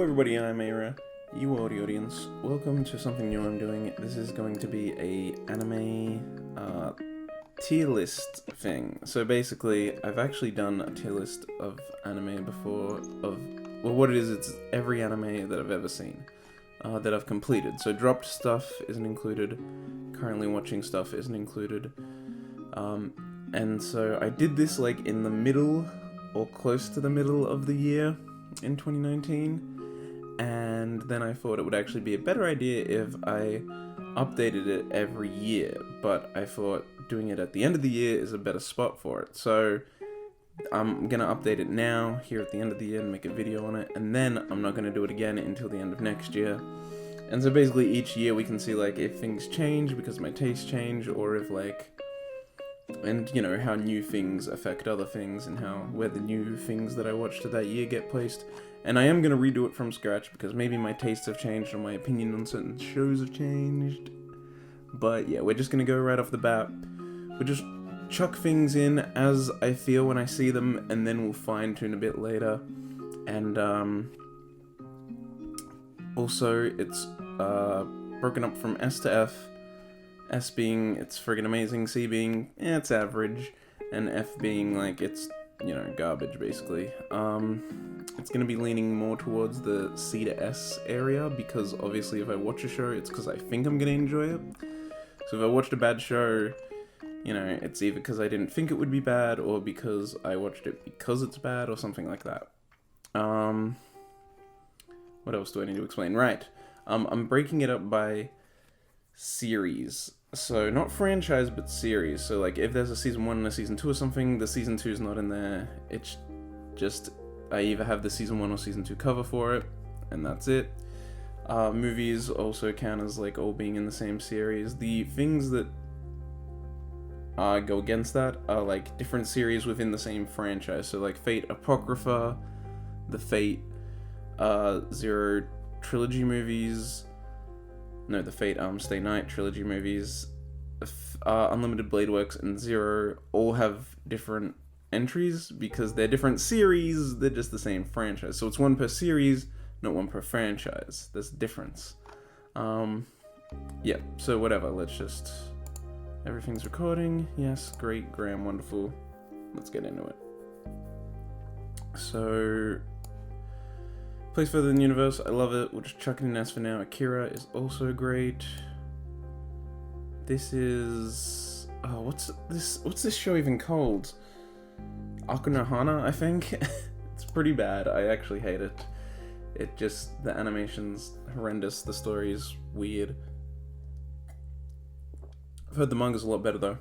everybody, I'm Eira, you are the audience. Welcome to something new I'm doing. This is going to be a anime tier list thing. So basically, I've actually done a tier list of anime before, well, what it is, it's every anime that I've ever seen, that I've completed. So dropped stuff isn't included, currently watching stuff isn't included, and so I did this like in the middle, or close to the middle of the year, in 2019, and then I thought it would actually be a better idea if I updated it every year, but I thought doing it at the end of the year is a better spot for it. So I'm gonna update it now, here at the end of the year, and make a video on it, and then I'm not gonna do it again until the end of next year. And so basically each year we can see like if things change because my tastes change, or if like, and you know, how new things affect other things, and how where the new things that I watched that year get placed. And I am going to redo it from scratch because maybe my tastes have changed or my opinion on certain shows have changed. But yeah, we're just going to go right off the bat. We'll just chuck things in as I feel when I see them, and then we'll fine tune a bit later. And also it's broken up from S to F. S being, it's friggin' amazing, C being, it's average, and F being, like, it's, you know, garbage, basically. It's gonna be leaning more towards the C to S area, because obviously if I watch a show, it's because I think I'm gonna enjoy it. So if I watched a bad show, you know, it's either because I didn't think it would be bad, or because I watched it because it's bad, or something like that. What else do I need to explain? Right, I'm breaking it up by series. So not franchise, but series. So like if there's a season 1 and a season 2 or something, the season 2 is not in there. It's just, I either have the season 1 or season 2 cover for it, and that's it. Movies also count as like all being in the same series. The things that go against that are like different series within the same franchise. So like Fate Apocrypha, the Fate Zero trilogy movies, no, the Fate Stay Night trilogy movies, Unlimited Blade Works, and Zero all have different entries because they're different series, they're just the same franchise. So it's one per series, not one per franchise. There's a difference. Yeah, so whatever, let's just... Everything's recording. Yes, great, Graham, wonderful. Let's get into it. So... Place further in the universe, I love it. We'll just chuck it in S for now. Akira is also great. This is... Oh, what's this show even called? Akunohana, I think? It's pretty bad. I actually hate it. It just... The animation's horrendous. The story's weird. I've heard the manga's a lot better, though.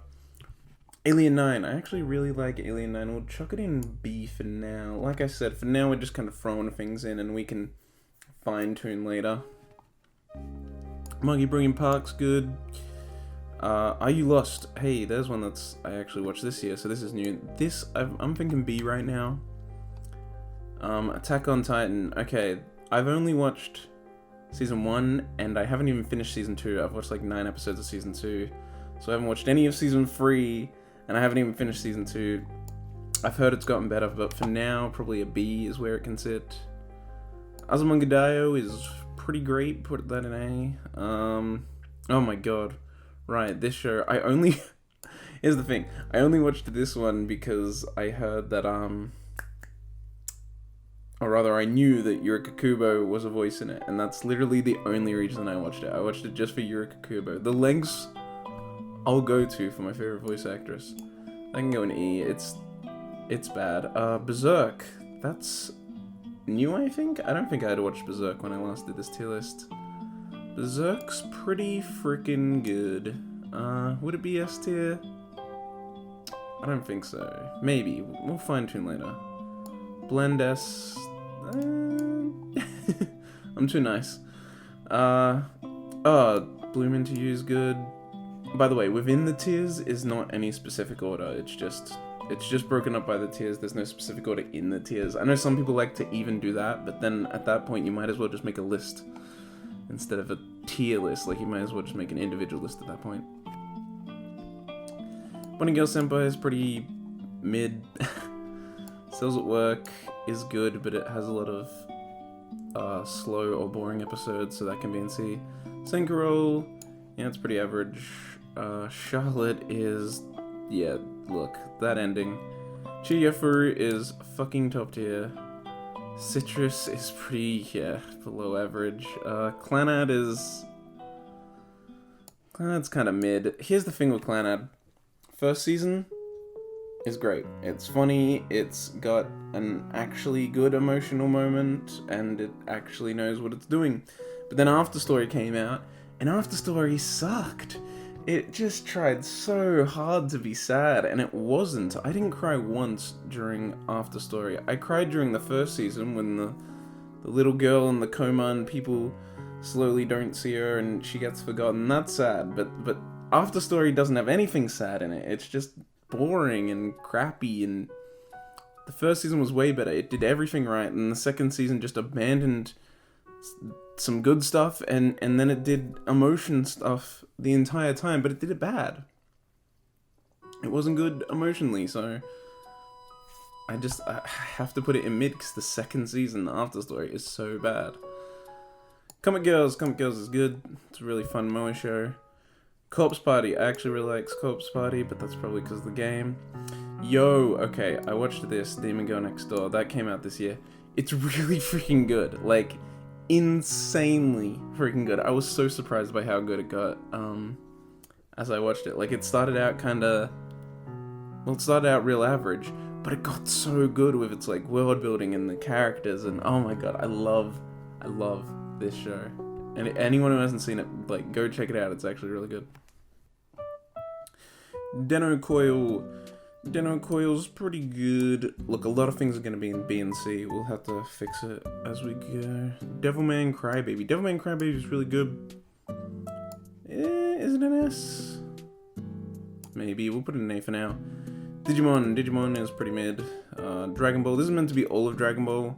Alien 9. I actually really like Alien 9. We'll chuck it in B for now. Like I said, for now we're just kind of throwing things in and we can fine-tune later. Muggy Bringing Park's good. Are You Lost? Hey, there's one that's I actually watched this year, so this is new. This, I'm thinking B right now. Attack on Titan. Okay, I've only watched Season 1, and I haven't even finished Season 2. I've watched like 9 episodes of Season 2. So I haven't watched any of Season 3. And I haven't even finished Season 2. I've heard it's gotten better, but for now, probably a B is where it can sit. Azumanga Daioh is pretty great, put that in A. Oh my god. Right, this show, here's the thing. I only watched this one because I heard that, or rather, I knew that Yurika Kubo was a voice in it, and that's literally the only reason I watched it. I watched it just for Yurika Kubo. The lengths I'll go to for my favorite voice actress. I can go in E. It's bad. Berserk. That's new, I think? I don't think I had watched Berserk when I last did this tier list. Berserk's pretty freaking good. Would it be S tier? I don't think so. Maybe. We'll fine tune later. Blend S. I'm too nice. Bloom Into You is good. By the way, within the tiers is not any specific order, it's just broken up by the tiers. There's no specific order in the tiers. I know some people like to even do that, but then at that point you might as well just make a list instead of a tier list. Like, you might as well just make an individual list at that point. Bunny Girl Senpai is pretty mid. Cells at Work is good, but it has a lot of slow or boring episodes, so that can be in C. Synchro, yeah, it's pretty average. Charlotte is, yeah, look, that ending. Chiyafu is fucking top tier. Citrus is pretty, yeah, below average. Clanad's kind of mid. Here's the thing with Clanad. First season is great. It's funny, it's got an actually good emotional moment, and it actually knows what it's doing. But then After Story came out, and After Story sucked. It just tried so hard to be sad, and it wasn't. I didn't cry once during After Story. I cried during the first season when the little girl in the coma and people slowly don't see her and she gets forgotten. That's sad, but After Story doesn't have anything sad in it. It's just boring and crappy, and the first season was way better. It did everything right, and the second season just abandoned some good stuff, and then it did emotion stuff the entire time, but it did it bad. It wasn't good emotionally, so I have to put it in mid, because the second season, the After Story, is so bad. Comic Girls is good. It's a really fun moe show. Corpse Party, I actually really like Corpse Party, but that's probably because of the game. Yo, okay, I watched this, Demon Girl Next Door, that came out this year. It's really freaking good, like, insanely freaking good. I was so surprised by how good it got, as I watched it. Like, it started out real average, but it got so good with its, like, world building and the characters, and oh my god, I love this show. And anyone who hasn't seen it, like, go check it out, it's actually really good. Deno Coil's pretty good. Look, a lot of things are going to be in B and C. We'll have to fix it as we go. Devilman Crybaby is really good. Is it an S? Maybe. We'll put it in A for now. Digimon is pretty mid. Dragon Ball. This is meant to be all of Dragon Ball,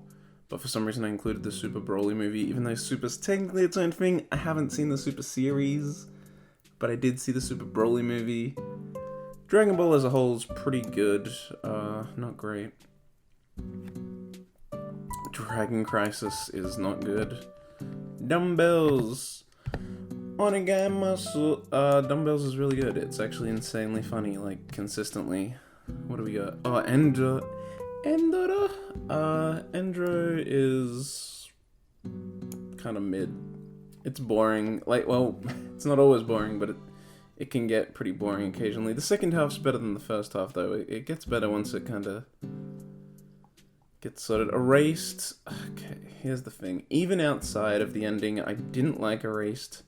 but for some reason I included the Super Broly movie. Even though Super's technically its own thing, I haven't seen the Super series, but I did see the Super Broly movie. Dragon Ball as a whole is pretty good, not great. Dragon Crisis is not good. Dumbbells. Onigai Muscle. Dumbbells is really good. It's actually insanely funny, like, consistently. What do we got? Oh, Endro is kind of mid. It's boring. Like, well, it's not always boring, but it can get pretty boring occasionally. The second half's better than the first half, though. It gets better once it kind of gets sorted. Erased. Okay, here's the thing. Even outside of the ending, I didn't like Erased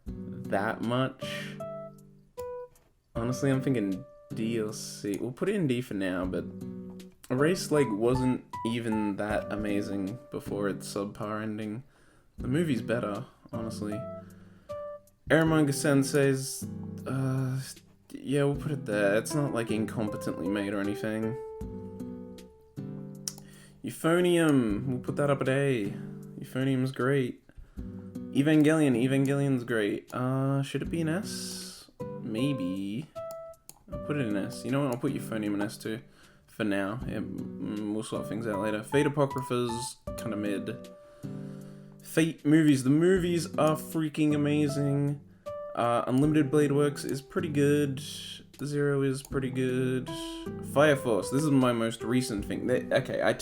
that much. Honestly, I'm thinking D or C. We'll put it in D for now, but Erased, like, wasn't even that amazing before its subpar ending. The movie's better, honestly. Eromanga Sensei's, yeah, we'll put it there. It's not, like, incompetently made or anything. Euphonium, we'll put that up at A. Euphonium's great. Evangelion's great. Should it be an S? Maybe. I'll put it in S. You know what, I'll put Euphonium in S too. For now. Yeah, we'll sort things out later. Fate Apocrypha's kind of mid. Fate movies. The movies are freaking amazing. Unlimited Blade Works is pretty good. Zero is pretty good. Fire Force. This is my most recent thing. Okay,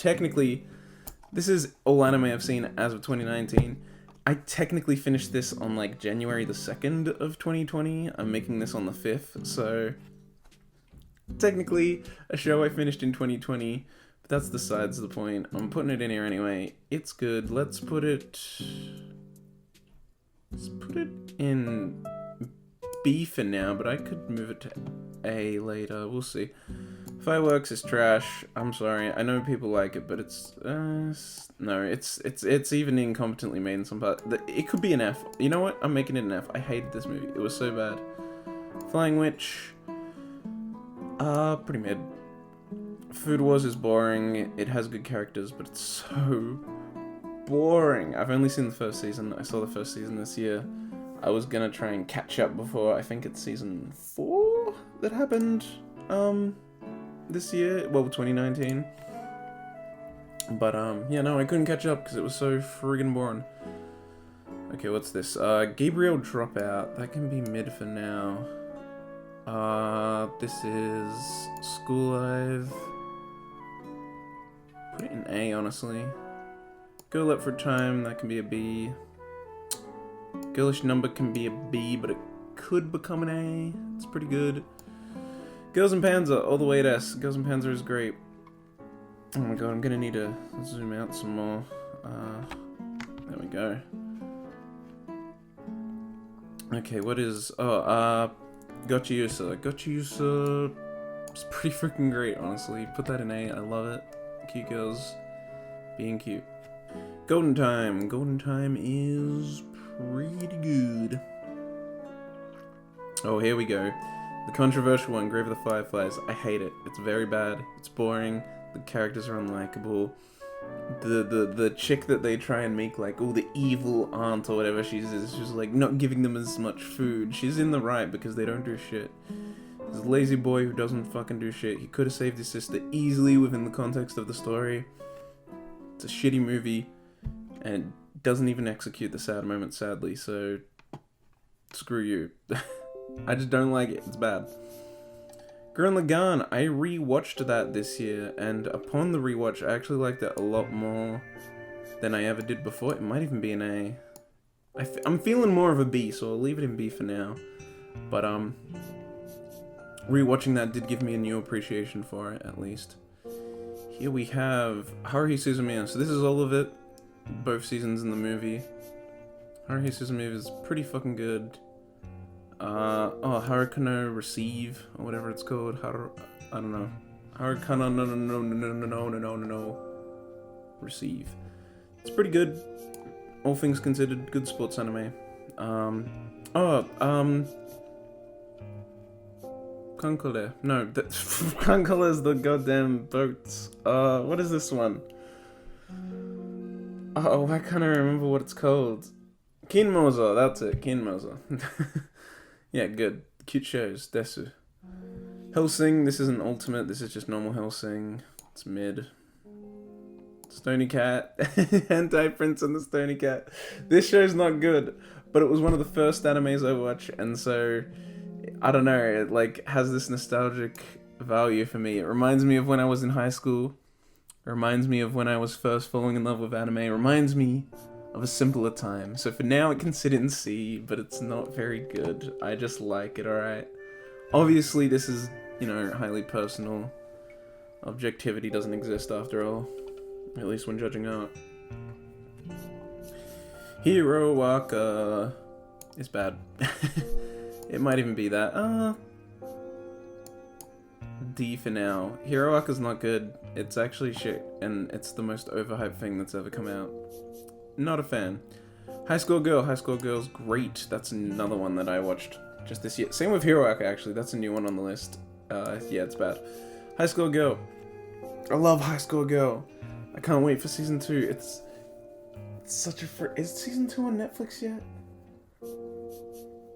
this is all anime I've seen as of 2019. I technically finished this on, like, January the 2nd of 2020. I'm making this on the 5th, so technically a show I finished in 2020, but that's besides the point. I'm putting it in here anyway. It's good. Let's put it in B for now, but I could move it to A later. We'll see. Fireworks is trash. I'm sorry. I know people like it, but it's no. It's even incompetently made in some part. It could be an F. You know what? I'm making it an F. I hated this movie. It was so bad. Flying Witch. Pretty mid. Food Wars is boring. It has good characters, but it's so boring. I've only seen the first season. I saw the first season this year. I was gonna try and catch up before, I think it's season 4 that happened, this year, well, 2019. But, yeah, no, I couldn't catch up because it was so friggin' boring. Okay, what's this? Gabriel Dropout. That can be mid for now. This is School Live. Put it in A, honestly. Girl Up for Time, that can be a B. Girlish Number can be a B, but it could become an A. It's pretty good. Girls and Panzer, all the way at S. Girls and Panzer is great. Oh my god, I'm gonna need to zoom out some more. There we go. Okay, what is... Oh, Gotcha Yusa. Gotcha Yusa... It's pretty freaking great, honestly. Put that in A, I love it. Cute girls being cute. Golden Time. Golden Time is pretty good. Oh, here we go. The controversial one, Grave of the Fireflies. I hate it. It's very bad. It's boring. The characters are unlikable. The chick that they try and make like, oh, the evil aunt or whatever she's like not giving them as much food. She's in the right because they don't do shit. This lazy boy who doesn't fucking do shit. He could have saved his sister easily within the context of the story. It's a shitty movie and doesn't even execute the sad moment, sadly, so screw you. I just don't like it. It's bad. Gurren Lagann, I rewatched that this year, and upon the rewatch, I actually liked it a lot more than I ever did before. It might even be an A. I'm feeling more of a B, so I'll leave it in B for now. But, rewatching that did give me a new appreciation for it, at least. Here we have Haruhi Suzumiya. So this is all of it. Both seasons in the movie. Haruhi Suzumiya is pretty fucking good. Haruka Receive, or whatever it's called. I don't know. Haruka no. Receive. It's pretty good. All things considered, good sports anime. Kankole. No, Kankole is the goddamn boats. What is this one? Oh, why can't I remember what it's called? Kinmoza, that's it, Kinmoza. Yeah, good. Cute shows, desu. Hellsing, this isn't ultimate, this is just normal Hellsing. It's mid. Stony Cat. Hentai Prince and the Stony Cat. This show's not good, but it was one of the first animes I watched, and so, I don't know, it like has this nostalgic value for me. It reminds me of when I was in high school. It reminds me of when I was first falling in love with anime. It reminds me of a simpler time. So for now it can sit in C, but it's not very good. I just like it, alright? Obviously this is, you know, highly personal. Objectivity doesn't exist after all. At least when judging art. Hero Waka is bad. It might even be that. D for now. Hero Waka's not good. It's actually shit, and it's the most overhyped thing that's ever come out. Not a fan. High School Girl. High School Girl's great. That's another one that I watched just this year. Same with Hero Waka, actually. That's a new one on the list. Yeah, it's bad. High School Girl. I love High School Girl. I can't wait for season 2. It's such a is season 2 on Netflix yet?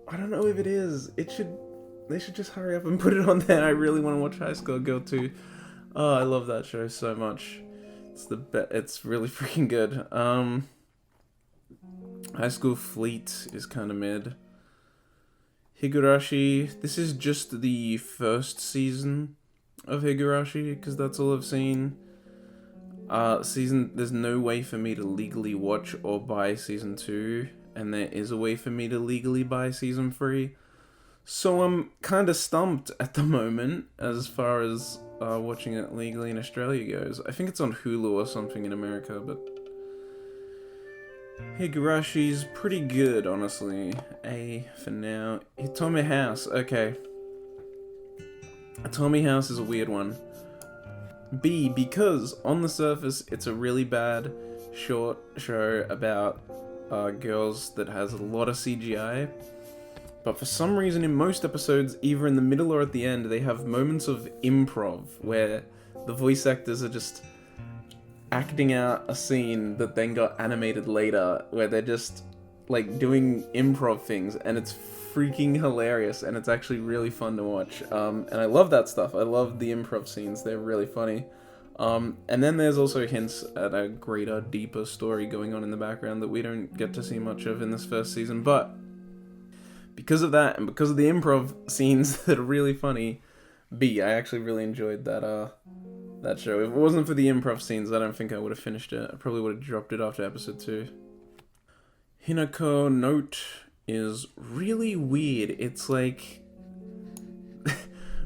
I don't know if it is. They should just hurry up and put it on there. I really want to watch High School Girl too. Oh, I love that show so much. It's really freaking good. High School Fleet is kind of mid. Higurashi. This is just the first season of Higurashi, because that's all I've seen. There's no way for me to legally watch or buy season 2, and there is a way for me to legally buy season 3. So I'm kind of stumped at the moment as far as watching it legally in Australia goes. I think it's on Hulu or something in America, but Higurashi's pretty good, honestly. A for now. Hitome House, okay. Hitome House is a weird one. B, because on the surface it's a really bad short show about girls that has a lot of CGI. But for some reason in most episodes, either in the middle or at the end, they have moments of improv where the voice actors are just acting out a scene that then got animated later, where they're just like doing improv things, and it's freaking hilarious, and it's actually really fun to watch. And I love that stuff. I love the improv scenes. They're really funny. And then there's also hints at a greater, deeper story going on in the background that we don't get to see much of in this first season. But because of that, and because of the improv scenes that are really funny, I actually really enjoyed that show. If it wasn't for the improv scenes, I don't think I would have finished it. I probably would have dropped it after episode 2. Hinako Note is really weird. It's like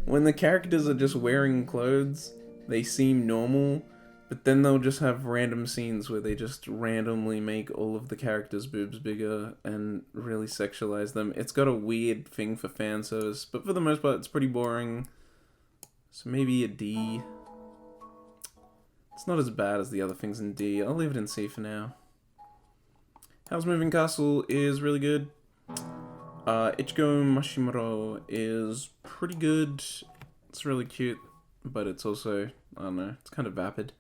when the characters are just wearing clothes, they seem normal, but then they'll just have random scenes where they just randomly make all of the characters' boobs bigger and really sexualize them. It's got a weird thing for fan service, but for the most part, it's pretty boring. So maybe a D. It's not as bad as the other things in D. I'll leave it in C for now. House Moving Castle is really good. Ichigo Mashimuro is pretty good. It's really cute, but it's also, I don't know, it's kind of vapid.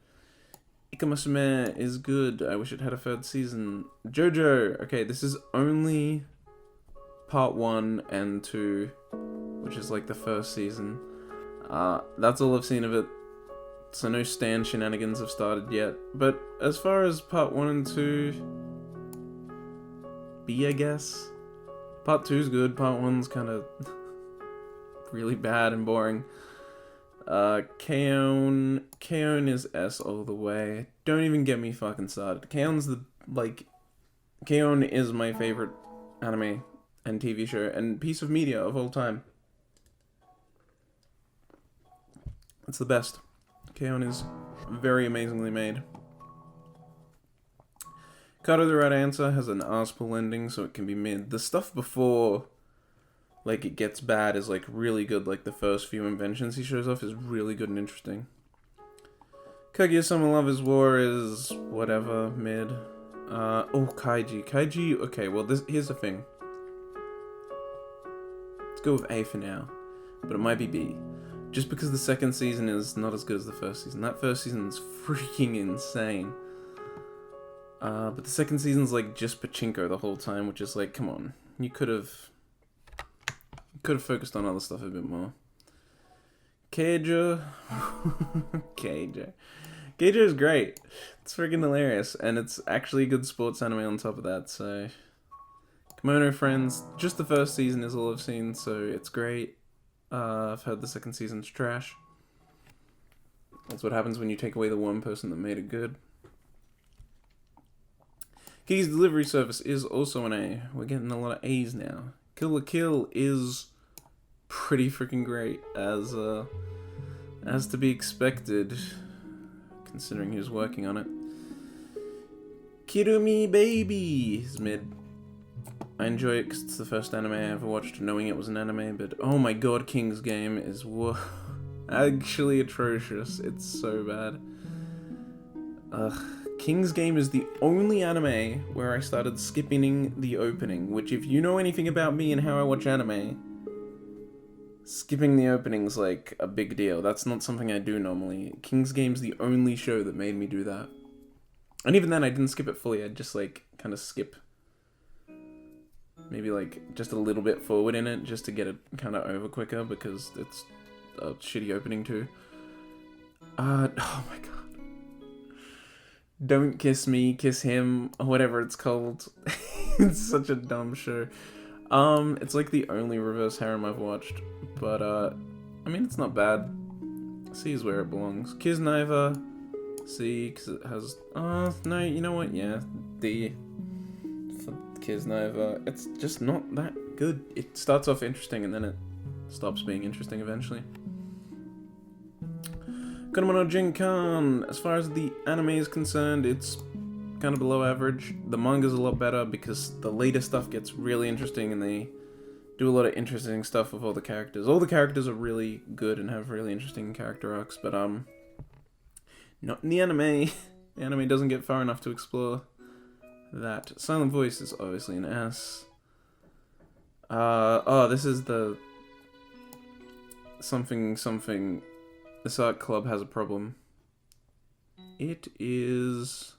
Ikamusume is good. I wish it had a third season. JoJo. Okay, this is only part 1 and 2, which is like the first season. That's all I've seen of it. So no Stan shenanigans have started yet. But as far as part 1 and 2, B, I guess. Part 2's good. Part 1's kind of really bad and boring. K-On! K-On! Is S all the way. Don't even get me fucking started. K-On's K-On! Is my favorite anime and TV show and piece of media of all time. It's the best. K-On! Is very amazingly made. Kato the Right Answer has an arsepool ending, so it can be mid. The stuff before, like, it gets bad is, like, really good. Like, the first few inventions he shows off is really good and interesting. Kaguya-sama Love is War is whatever, mid. Kaiji. Kaiji, okay, well, here's the thing. Let's go with A for now, but it might be B. Just because the second season is not as good as the first season. That first season is freaking insane. But the second season's like just pachinko the whole time, which is like, come on. You could have focused on other stuff a bit more. Keijo. Keijo is great. It's freaking hilarious, and it's actually a good sports anime on top of that, so... Kimono Friends, just the first season is all I've seen, so it's great. I've heard the second season's trash. That's what happens when you take away the one person that made it good. Kiki's Delivery Service is also an A. We're getting a lot of A's now. Kill la Kill is pretty freaking great, as to be expected, considering he was working on it. Kirumi Baby is mid. I enjoy it because it's the first anime I ever watched knowing it was an anime, but oh my god, King's Game is actually atrocious. It's so bad. Ugh. King's Game is the only anime where I started skipping the opening, which if you know anything about me and how I watch anime, skipping the opening's like a big deal. That's not something I do normally. King's Game's the only show that made me do that. And even then I didn't skip it fully, I'd just like kind of skip maybe like just a little bit forward in it just to get it kind of over quicker because it's a shitty opening too. Oh my god. Don't Kiss Me, Kiss Him, or whatever it's called. It's such a dumb show. It's like the only reverse harem I've watched, but I mean it's not bad. C is where it belongs. Kiznaiva, C, because it has, no, you know what, yeah, D for Kiznaiva. It's just not that good. It starts off interesting and then it stops being interesting eventually. Konomono Jinkan, as far as the anime is concerned, it's kind of below average. The manga's a lot better because the later stuff gets really interesting and they do a lot of interesting stuff with all the characters. All the characters are really good and have really interesting character arcs, but not in the anime. The anime doesn't get far enough to explore that. Silent Voice is obviously an S. This is the something. This art club has a problem. It is...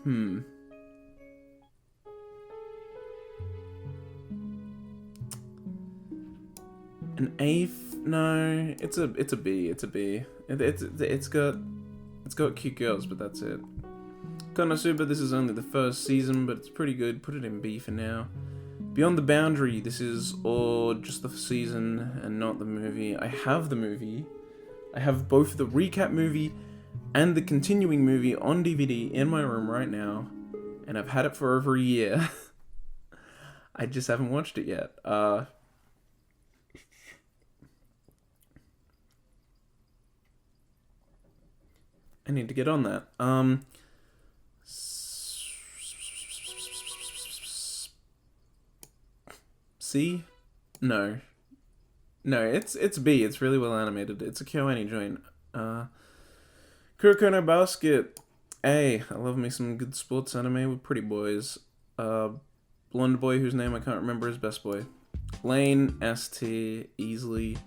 An A? No, it's a B. It's a B. It's got cute girls, but that's it. Konosuba, this is only the first season, but it's pretty good. Put it in B for now. Beyond the Boundary, this is all just the season and not the movie. I have the movie. I have both the recap movie and the continuing movie on DVD in my room right now, and I've had it for over a year. I just haven't watched it yet. I need to get on that. C? No. No, it's B. It's really well animated. It's a KyoAni joint. Kuroko no Basket. A. I love me some good sports anime with pretty boys. Blonde boy whose name I can't remember is Best Boy. Lane, S tier, easily.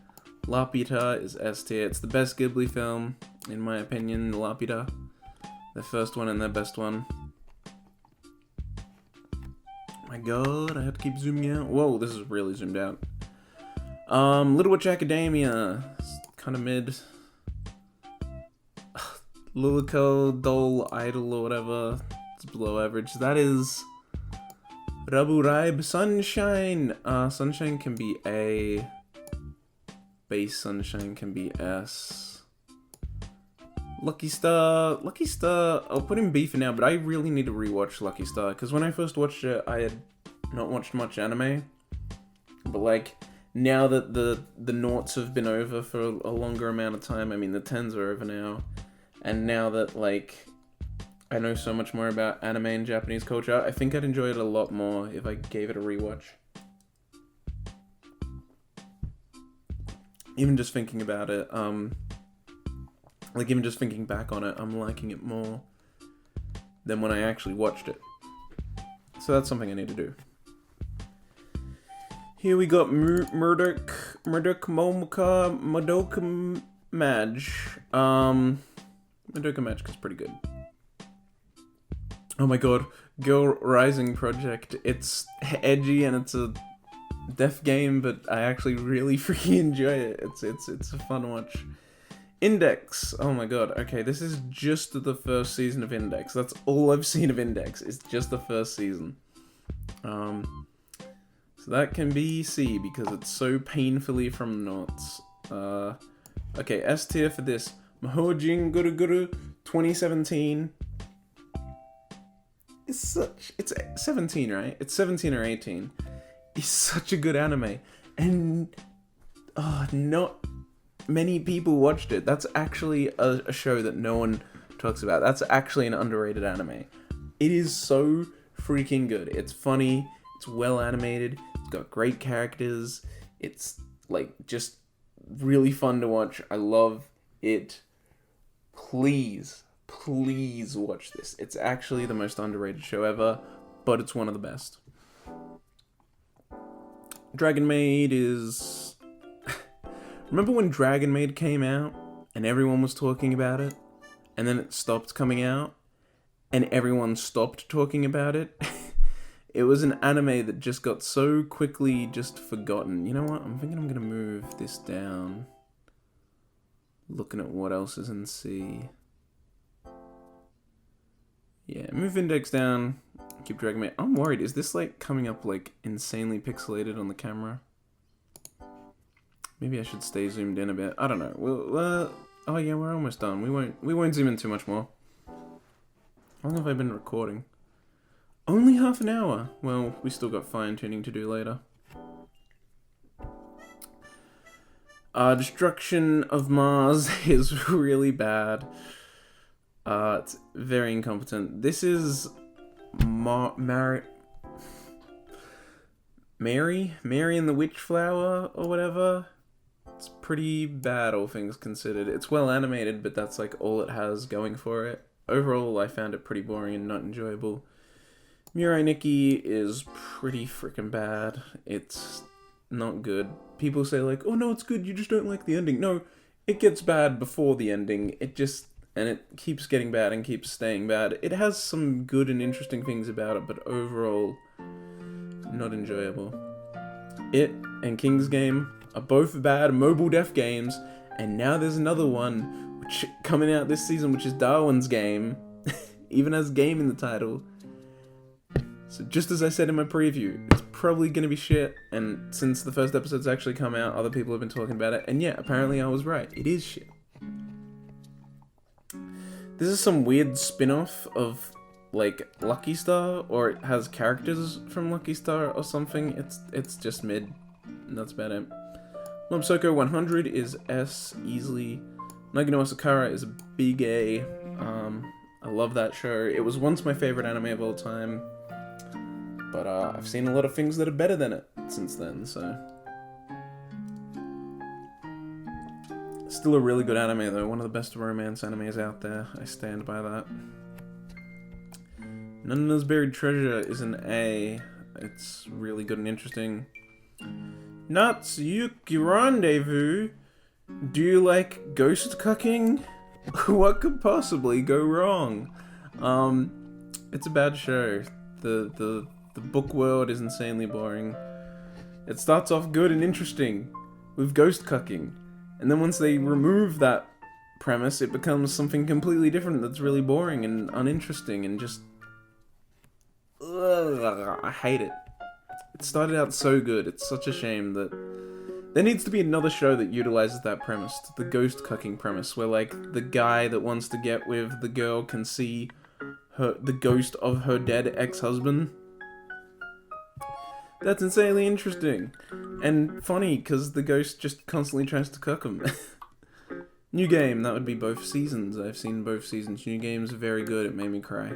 Lapita is S tier. It's the best Ghibli film, in my opinion, Lapita. Their first one and their best one. My god, I had to keep zooming out. Whoa, this is really zoomed out. Little Witch Academia. Kind of mid. Lilico Doll Idol or whatever. It's below average. That is Rabu Sunshine. Sunshine can be A. Base Sunshine can be S. Lucky Star, I'll put in B for now, but I really need to rewatch Lucky Star, because when I first watched it, I had not watched much anime, but like, now that the noughts have been over for a longer amount of time, I mean the 10s are over now, and now that like, I know so much more about anime and Japanese culture, I think I'd enjoy it a lot more if I gave it a rewatch. Even just thinking about it, like even just thinking back on it, I'm liking it more than when I actually watched it. So that's something I need to do. Here we got Murdoch Momoka Madoka Maj. Madoka Magic is pretty good. Oh my god, Girl Rising Project. It's edgy and it's a deaf game, but I actually really freaking enjoy it. It's a fun watch. Index. Oh my god. Okay, this is just the first season of Index. That's all I've seen of Index. It's just the first season. So that can be C because it's so painfully from noughts. Okay, S tier for this. Mahojin Guru Guru 2017. It's 17, right? It's 17 or 18. It's such a good anime. And not many people watched it. That's actually a show that no one talks about. That's actually an underrated anime. It is so freaking good. It's funny, it's well animated, it's got great characters, it's like just really fun to watch. I love it. Please watch this. It's actually the most underrated show ever, but it's one of the best. Dragon Maid is... Remember when Dragon Maid came out and everyone was talking about it, and then it stopped coming out and everyone stopped talking about it? It was an anime that just got so quickly just forgotten. You know what? I'm thinking I'm gonna move this down. Looking at what else is in C. Yeah, move Index down. Keep Dragon Maid. I'm worried. Is this like coming up like insanely pixelated on the camera? Maybe I should stay zoomed in a bit. I don't know. Well, oh yeah, we're almost done. We won't zoom in too much more. How long have I been recording? Only half an hour. Well, we still got fine-tuning to do later. Destruction of Mars is really bad. It's very incompetent. This is Mary and the Witchflower or whatever. It's pretty bad, all things considered. It's well animated, but that's like all it has going for it. Overall, I found it pretty boring and not enjoyable. Mirai Nikki is pretty freaking bad. It's not good. People say like, oh no, it's good, you just don't like the ending. No, it gets bad before the ending. And it keeps getting bad and keeps staying bad. It has some good and interesting things about it, but overall, not enjoyable. It and King's Game are both bad mobile deaf games, and now there's another one coming out this season, which is Darwin's Game. Even has game in the title. So just as I said in my preview, it's probably going to be shit, and since the first episode's actually come out, other people have been talking about it, and yeah, apparently I was right. It is shit. This is some weird spin-off of, like, Lucky Star, or it has characters from Lucky Star or something. It's just mid, and that's about it. Mob Psycho 100 is S, easily. Nagano Asakara is a big A. I love that show. It was once my favorite anime of all time. But I've seen a lot of things that are better than it since then, so... Still a really good anime, though. One of the best romance animes out there. I stand by that. Nana's Buried Treasure is an A. It's really good and interesting. Natsuyuki Rendezvous? Do you like ghost cucking? What could possibly go wrong? It's a bad show. The book world is insanely boring. It starts off good and interesting with ghost cucking, and then once they remove that premise, it becomes something completely different that's really boring and uninteresting and just... Ugh, I hate it. It started out so good. It's such a shame that... There needs to be another show that utilizes that premise, the ghost cucking premise, where, like, the guy that wants to get with the girl can see the ghost of her dead ex-husband. That's insanely interesting. And funny, because the ghost just constantly tries to cuck him. New Game, that would be both seasons. I've seen both seasons. New Game's very good, it made me cry.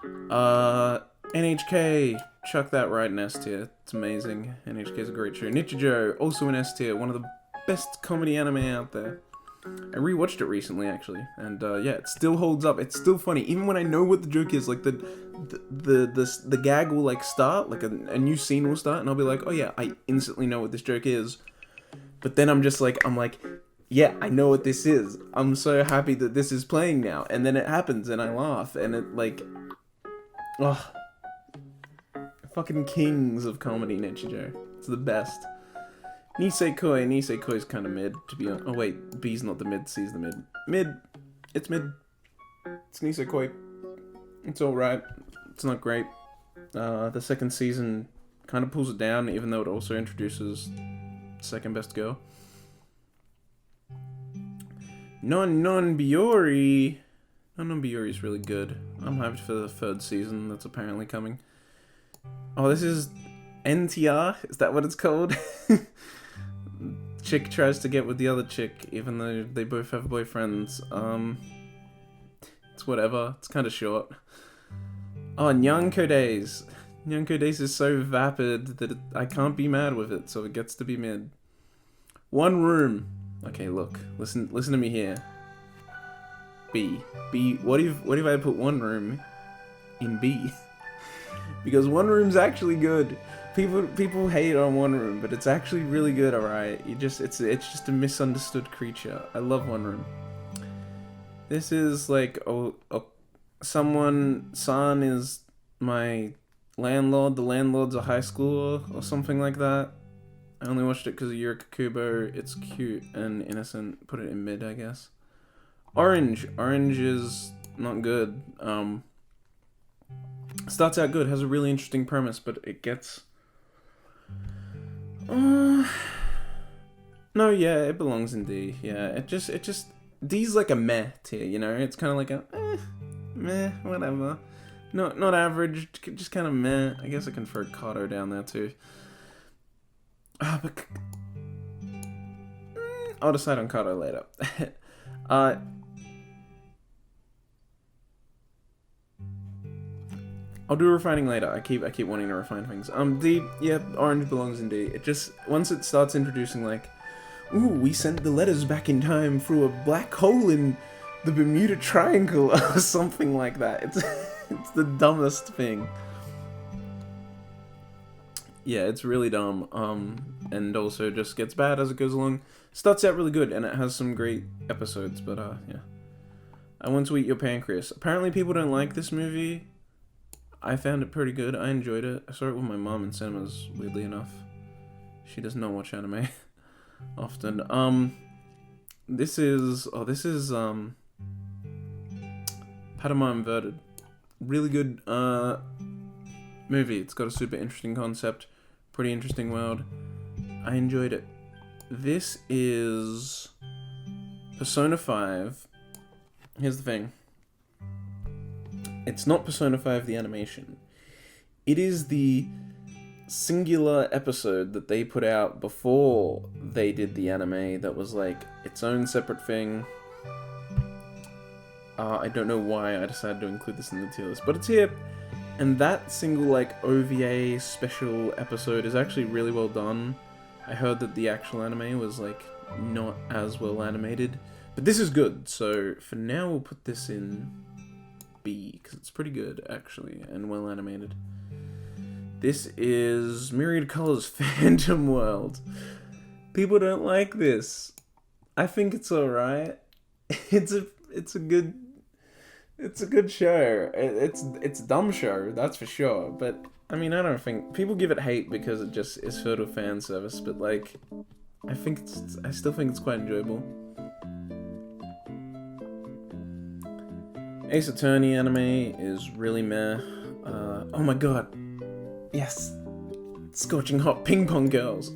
NHK, chuck that right in S tier. It's amazing. NHK's a great show. Nichijou, also in S tier, one of the best comedy anime out there. I rewatched it recently, actually, and yeah, it still holds up. It's still funny, even when I know what the joke is. Like the gag will like start, like a new scene will start, and I'll be like, oh yeah, I instantly know what this joke is. But then I'm like, yeah, I know what this is. I'm so happy that this is playing now, and then it happens, and I laugh, and it like, oh, fucking kings of comedy, Nichijou. It's the best. Nisekoi is kind of mid, to be honest. Oh wait, B's not the mid, C's the mid. Mid! It's mid. It's Nisekoi. It's alright. It's not great. The second season kind of pulls it down, even though it also introduces second best girl. Non Biori. Non Biori is really good. I'm hyped for the third season that's apparently coming. Oh, this is NTR? Is that what it's called? Chick tries to get with the other chick, even though they both have boyfriends. It's whatever. It's kind of short. Oh, Nyanko Days. Nyanko Days is so vapid that I can't be mad with it, so it gets to be mid. One Room. Okay, look. Listen to me here. B. What if I put One Room in B? Because One Room's actually good. People hate on One Room, but it's actually really good, alright? It's just a misunderstood creature. I love One Room. This is like San is my landlord, the landlord's a high schooler or something like that. I only watched it because of Yurika Kubo. It's cute and innocent. Put it in mid, I guess. Orange is not good. Starts out good, has a really interesting premise, but it gets... No, yeah, it belongs in D. Yeah, it just D's like a meh tier, you know? It's kind of like a meh, whatever. Not average, just kind of meh. I guess I can throw Kato down there too. But I'll decide on Kato later. I'll do refining later. I keep wanting to refine things. D, yeah, Orange belongs in D. It just, once it starts introducing like, ooh, we sent the letters back in time through a black hole in the Bermuda Triangle or something like that. It's the dumbest thing. Yeah, it's really dumb. And also just gets bad as it goes along. Starts out really good and it has some great episodes, but yeah. I Want to Eat Your Pancreas. Apparently people don't like this movie. I found it pretty good. I enjoyed it. I saw it with my mom in cinemas, weirdly enough. She does not watch anime often. This is Panama Inverted. Really good movie. It's got a super interesting concept, pretty interesting world. I enjoyed it. This is Persona 5. Here's the thing. It's not Persona 5 the animation. It is the singular episode that they put out before they did the anime that was like its own separate thing. I don't know why I decided to include this in the tier list, but it's here. And that single like OVA special episode is actually really well done. I heard that the actual anime was like not as well animated, but this is good. So for now we'll put this in B because it's pretty good actually and well animated. This is Myriad Colors Phantom World. People don't like this. I think it's alright. It's a good show. It's a dumb show, that's for sure. But I mean, I don't think people give it hate because it just is filled with fan service. But like, I still think it's quite enjoyable. Ace Attorney anime is really meh. Oh my god, yes, Scorching Hot Ping Pong Girls.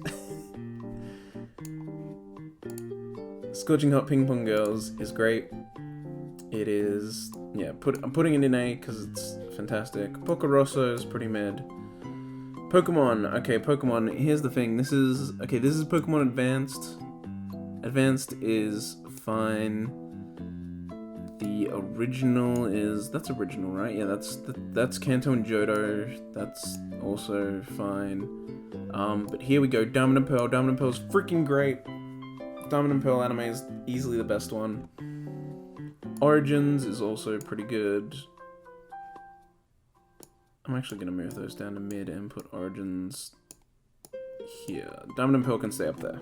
Scorching Hot Ping Pong Girls is great. It is, yeah, I'm putting it in A because it's fantastic. Pokoroso is pretty mid. Pokemon, okay, Pokemon, here's the thing, this is Pokemon Advanced. Advanced is fine. The original is, that's original, right? Yeah, that's Kanto and Johto, that's also fine. But here we go, Diamond and Pearl. Diamond and Pearl is freaking great. Diamond and Pearl anime is easily the best one. Origins is also pretty good. I'm actually going to move those down to mid and put Origins here. Diamond and Pearl can stay up there.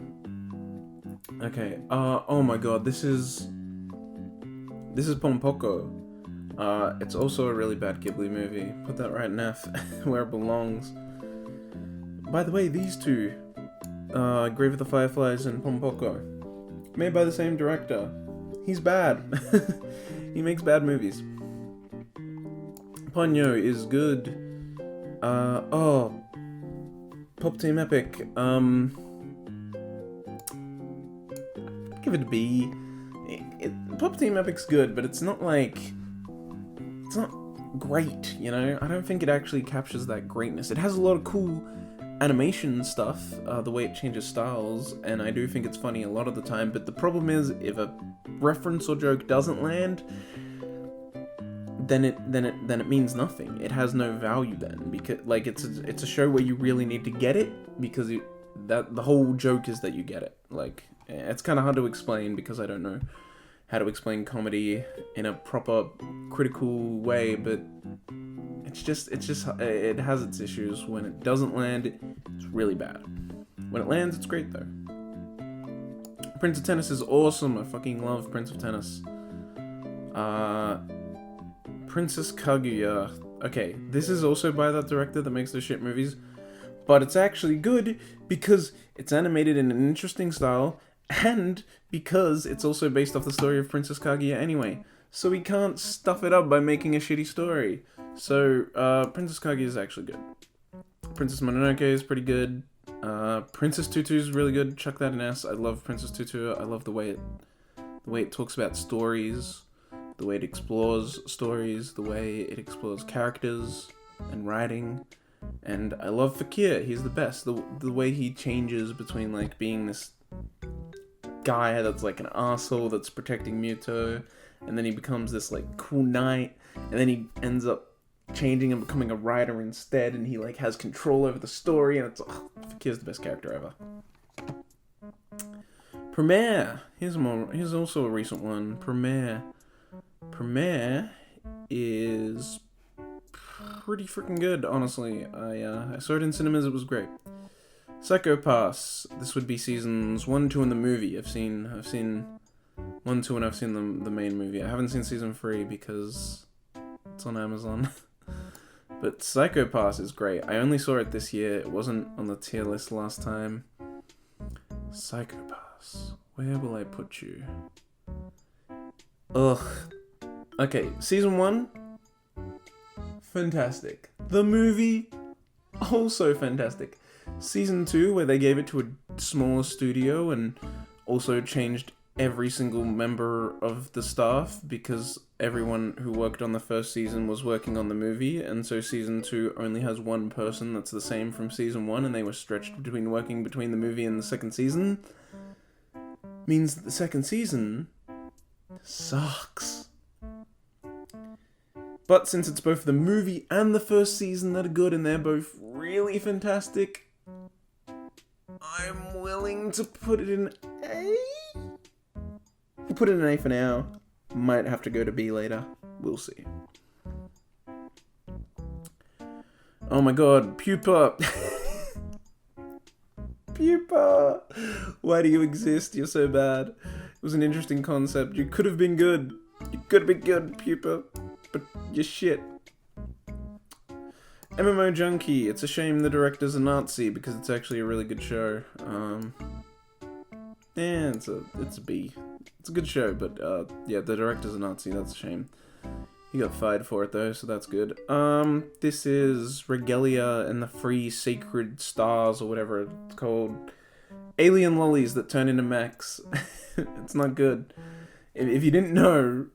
Okay, oh my god, this is Pompoko. It's also a really bad Ghibli movie. Put that right in F, where it belongs. By the way, these two, Grave of the Fireflies and Pompoko, made by the same director. He's bad. He makes bad movies. Ponyo is good. Pop Team Epic. Give it a B. Pop Team Epic's good, but it's not great, you know? I don't think it actually captures that greatness. It has a lot of cool animation stuff, the way it changes styles, and I do think it's funny a lot of the time, but the problem is, if a reference or joke doesn't land, then it means nothing. It has no value then, because like it's a show where you really need to get it, because the whole joke is that you get it. Like, it's kind of hard to explain because I don't know how to explain comedy in a proper critical way, but it has its issues. When it doesn't land, it's really bad. When it lands, it's great though. Prince of Tennis is awesome. I fucking love Prince of Tennis. Princess Kaguya. Okay, this is also by that director that makes those shit movies, but it's actually good because it's animated in an interesting style, and because it's also based off the story of Princess Kaguya anyway. So we can't stuff it up by making a shitty story. So, Princess Kaguya is actually good. Princess Mononoke is pretty good. Princess Tutu is really good. Chuck that in S. I love Princess Tutu. I love the way it talks about stories, the way it explores stories, the way it explores characters and writing. And I love Fakir. He's the best. The way he changes between like being this guy that's like an asshole that's protecting Muto, and then he becomes this like cool knight, and then he ends up changing and becoming a writer instead, and he like has control over the story, and it's Fakir's the best character ever. Premiere. Here's also a recent one. Premiere is pretty freaking good, honestly. I saw it in cinemas. It was great. Psycho Pass. This would be seasons 1, 2, and the movie. I've seen 1, 2, and I've seen the main movie. I haven't seen season 3 because it's on Amazon. But Psycho Pass is great. I only saw it this year. It wasn't on the tier list last time. Psycho Pass. Where will I put you? Ugh. Okay, season 1, fantastic. The movie, also fantastic. Season 2, where they gave it to a smaller studio and also changed every single member of the staff because everyone who worked on the first season was working on the movie, and so season 2 only has one person that's the same from season 1, and they were stretched between working between the movie and the second season. Means that the second season sucks. But since it's both the movie and the first season that are good, and they're both really fantastic, I'm willing to put it in A? We'll put it in A for now. Might have to go to B later. We'll see. Oh my god, Pupa! Pupa! Why do you exist? You're so bad. It was an interesting concept. You could have been good. You could have been good, Pupa. But you're shit. MMO Junkie. It's a shame the director's a Nazi because it's actually a really good show. Yeah, it's a B. It's a good show, but yeah, the director's a Nazi. That's a shame. He got fired for it though, so that's good. This is Regalia and the Free Sacred Stars, or whatever it's called. Alien lollies that turn into mechs. It's not good. If you didn't know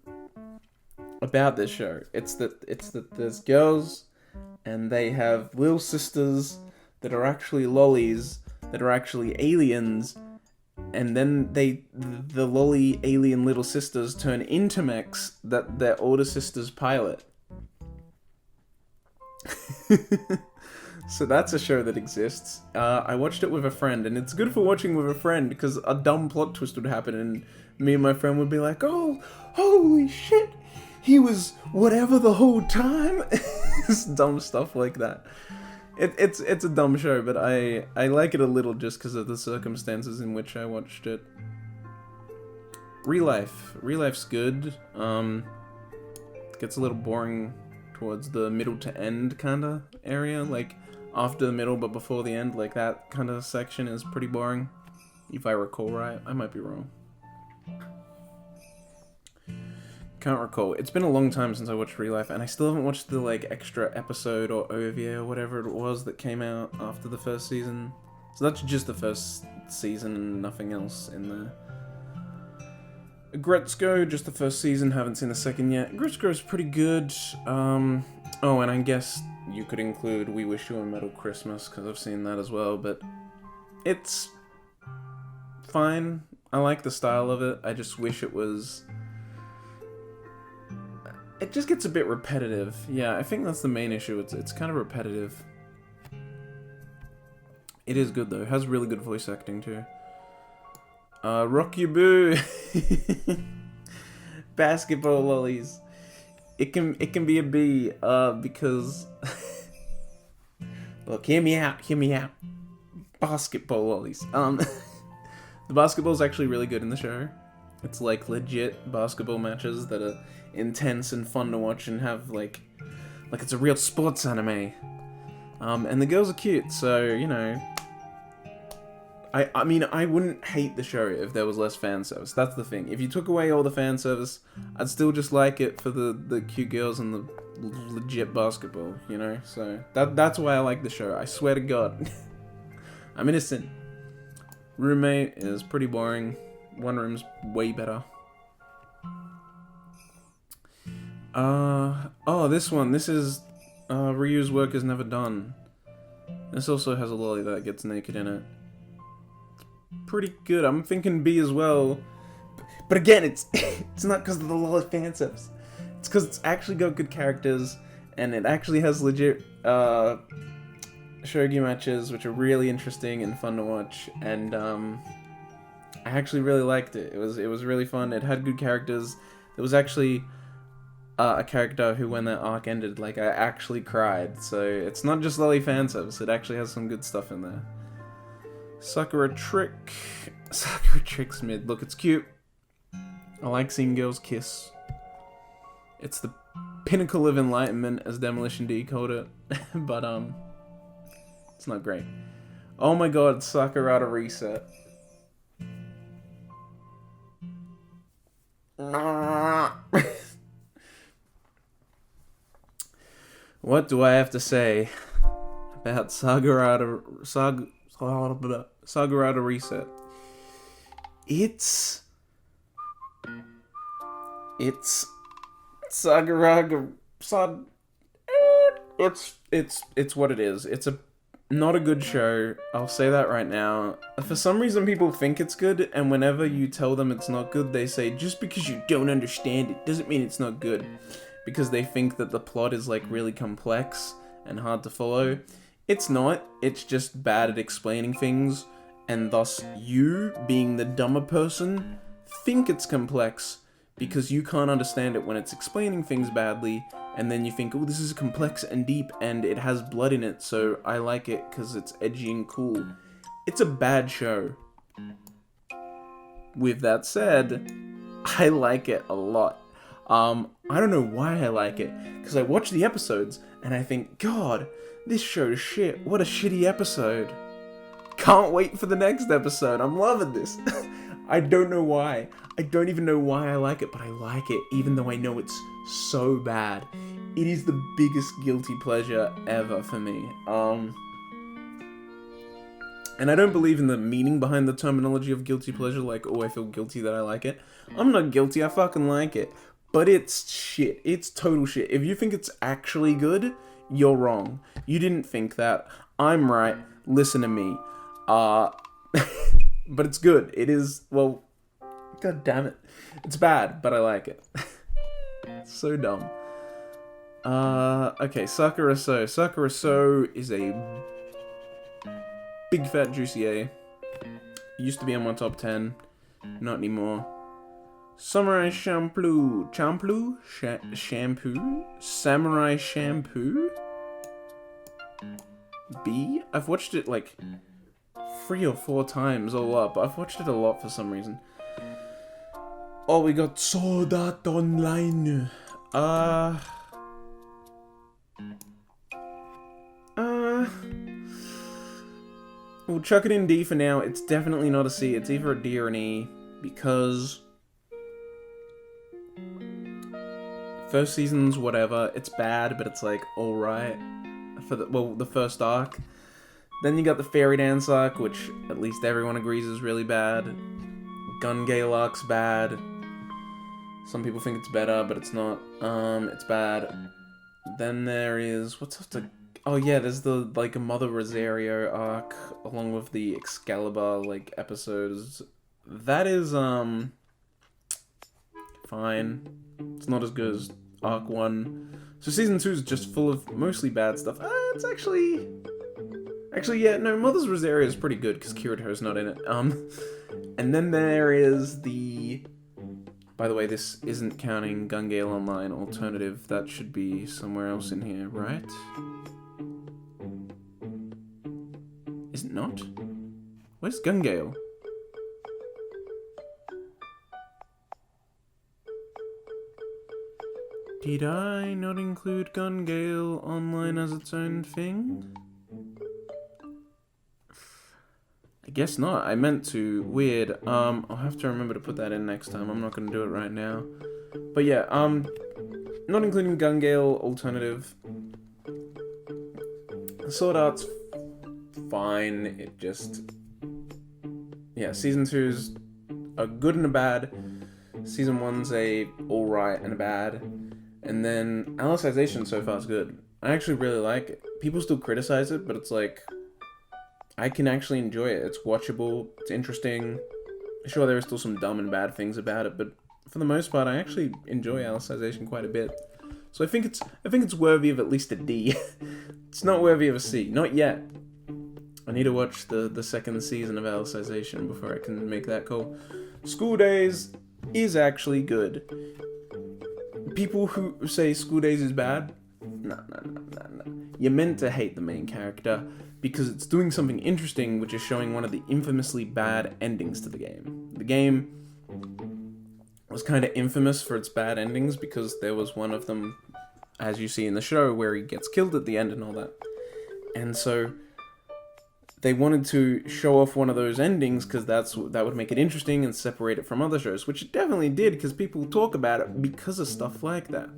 about this show, it's that there's girls and they have little sisters that are actually lollies that are actually aliens, and then the lolly alien little sisters turn into mechs that their older sisters pilot. So that's a show that exists. I watched it with a friend, and it's good for watching with a friend because a dumb plot twist would happen and me and my friend would be like, oh, holy shit, he was whatever the whole time. It's dumb stuff like that. It's a dumb show, but I like it a little just because of the circumstances in which I watched it. Real Life's good. Gets a little boring towards the middle to end kind of area, like after the middle but before the end, like that kind of section is pretty boring, if I recall right. I might be wrong. Can't recall. It's been a long time since I watched Real Life, and I still haven't watched the like extra episode or OVA or whatever it was that came out after the first season. So that's just the first season and nothing else in there. Gretzko, just the first season, haven't seen the second yet. Gretzko's pretty good. Oh, and I guess you could include We Wish You a Metal Christmas, because I've seen that as well, but it's fine. I like the style of it. I just wish it was... It just gets a bit repetitive. Yeah, I think that's the main issue. It's kind of repetitive. It is good though. It has really good voice acting too. Rock You Boo. Basketball lollies. It can be a B because look, hear me out. Basketball lollies. The basketball's actually really good in the show. It's like legit basketball matches that are intense and fun to watch and have like it's a real sports anime. And the girls are cute, so you know. I mean, I wouldn't hate the show if there was less fan service. That's the thing. If you took away all the fan service, I'd still just like it for the cute girls and the legit basketball, you know? So that's why I like the show. I swear to God. I'm innocent. Roommate is pretty boring. One Room's way better. Oh, this one. This is Ryu's Work Is Never Done. This also has a lolly that gets naked in it. Pretty good. I'm thinking B as well, but again, it's not because of the lolly fan service. It's because it's actually got good characters, and it actually has legit shogi matches, which are really interesting and fun to watch. And I actually really liked it. It was really fun. It had good characters. There was actually a character who, when that arc ended, like I actually cried. So it's not just lolly fan service. It actually has some good stuff in there. Sakura Trick's mid. Look, it's cute. I like seeing girls kiss. It's the pinnacle of enlightenment, as Demolition D called it. But, it's not great. Oh my god, Sakura Reset. What do I have to say about Sagarada Reset? It's Sagaraga Sag. It's what it is. It's not a good show. I'll say that right now. For some reason, people think it's good, and whenever you tell them it's not good, they say, just because you don't understand it doesn't mean it's not good. Because they think that the plot is, like, really complex and hard to follow. It's not. It's just bad at explaining things, and thus you, being the dumber person, think it's complex because you can't understand it when it's explaining things badly, and then you think, oh, this is complex and deep, and it has blood in it, so I like it because it's edgy and cool. It's a bad show. With that said, I like it a lot. I don't know why I like it, because I watch the episodes, and I think, God, this show's shit. What a shitty episode. Can't wait for the next episode. I'm loving this. I don't know why. I don't even know why I like it, but I like it, even though I know it's so bad. It is the biggest guilty pleasure ever for me. And I don't believe in the meaning behind the terminology of guilty pleasure, like, oh, I feel guilty that I like it. I'm not guilty, I fucking like it. But it's shit. It's total shit. If you think it's actually good, you're wrong. You didn't think that. I'm right. Listen to me. But it's good. It is, well, god damn it. It's bad, but I like it. It's so dumb. Okay, Sakura So. Sakura So is a big fat juicy A. Used to be on my top 10. Not anymore. Samurai Shampoo. Shampoo? Samurai Shampoo? B? I've watched it like 3 or 4 times all up. I've watched it a lot for some reason. Oh, we got Sword Art Online. We'll chuck it in D for now. It's definitely not a C. It's either a D or an E, because first season's whatever. It's bad, but it's like alright for the first arc. Then you got the Fairy Dance arc, which at least everyone agrees is really bad. Gun Gale arc's bad. Some people think it's better, but it's not. It's bad. Then there is oh yeah, there's the like Mother Rosario arc along with the Excalibur like episodes. That is fine. It's not as good as arc 1. So season 2 is just full of mostly bad stuff. It's actually yeah, no, Mother's Rosario is pretty good because Kirito's not in it. And then there is the, by the way, this isn't counting Gun Gale Online Alternative. That should be somewhere else in here, right? Is it not? Where's Gun Gale? Did I not include Gun Gale Online as its own thing? I guess not. I meant to. Weird. I'll have to remember to put that in next time. I'm not gonna do it right now. But yeah, not including Gun Gale Alternative. Sword Art's fine. It just, yeah, season 2's a good and a bad. Season 1's a alright and a bad. And then Alicization so far is good. I actually really like it. People still criticize it, but it's like, I can actually enjoy it. It's watchable, it's interesting. Sure, there are still some dumb and bad things about it, but for the most part, I actually enjoy Alicization quite a bit. So I think it's worthy of at least a D. It's not worthy of a C. Not yet. I need to watch the second season of Alicization before I can make that call. School Days is actually good. People who say School Days is bad, no. You're meant to hate the main character because it's doing something interesting, which is showing one of the infamously bad endings to the game. The game was kind of infamous for its bad endings because there was one of them, as you see in the show, where he gets killed at the end and all that. And so they wanted to show off one of those endings because that would make it interesting and separate it from other shows, which it definitely did because people talk about it because of stuff like that.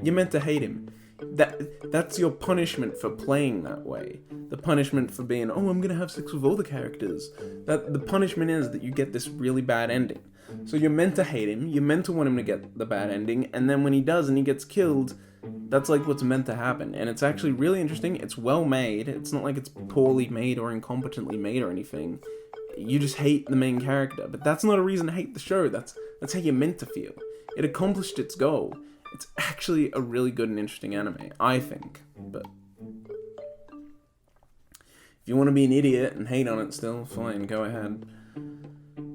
You're meant to hate him. That's your punishment for playing that way. The punishment for being, oh, I'm gonna have sex with all the characters. The punishment is that you get this really bad ending. So you're meant to hate him, you're meant to want him to get the bad ending, and then when he does and he gets killed, that's like what's meant to happen. And it's actually really interesting, it's well made, it's not like it's poorly made or incompetently made or anything. You just hate the main character, but that's not a reason to hate the show, that's how you're meant to feel. It accomplished its goal. It's actually a really good and interesting anime, I think, but if you want to be an idiot and hate on it still, fine, go ahead.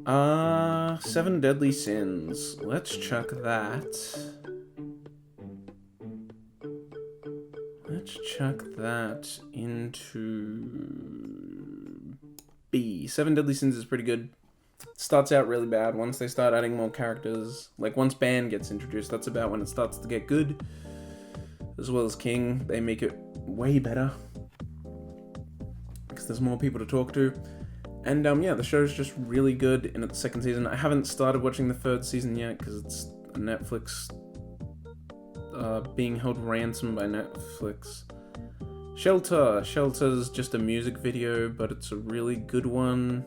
7 Deadly Sins. Let's chuck that. Let's chuck that into B. 7 Deadly Sins is pretty good. Starts out really bad. Once they start adding more characters, like once Ban gets introduced, that's about when it starts to get good. As well as King, they make it way better because there's more people to talk to. And yeah, the show's just really good in its second season. I haven't started watching the third season yet because it's Netflix being held ransom by Netflix. Shelter's just a music video, but it's a really good one.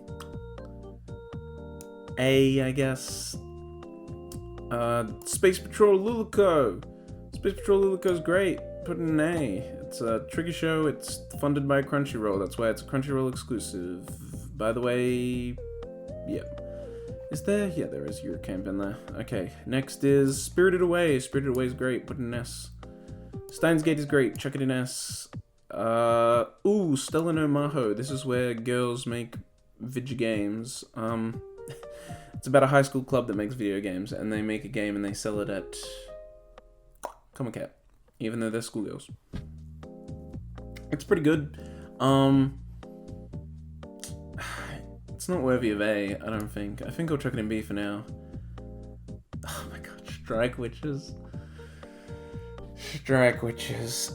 A, I guess. Space Patrol Luluco. Space Patrol Luluco's great. Put in an A. It's a Trigger show. It's funded by Crunchyroll. That's why it's a Crunchyroll exclusive. By the way, yeah. Is there? Yeah, there is Eurocamp in there. Okay, next is Spirited Away. Spirited Away is great. Put in an S. Steins Gate is great. Chuck it in S. Stellar no Maho. This is where girls make video games. It's about a high school club that makes video games, and they make a game and they sell it at Comic Cat, even though they're schoolgirls. It's pretty good. It's not worthy of A, I don't think. I think I'll chuck it in B for now. Oh my god, Strike Witches. Strike Witches.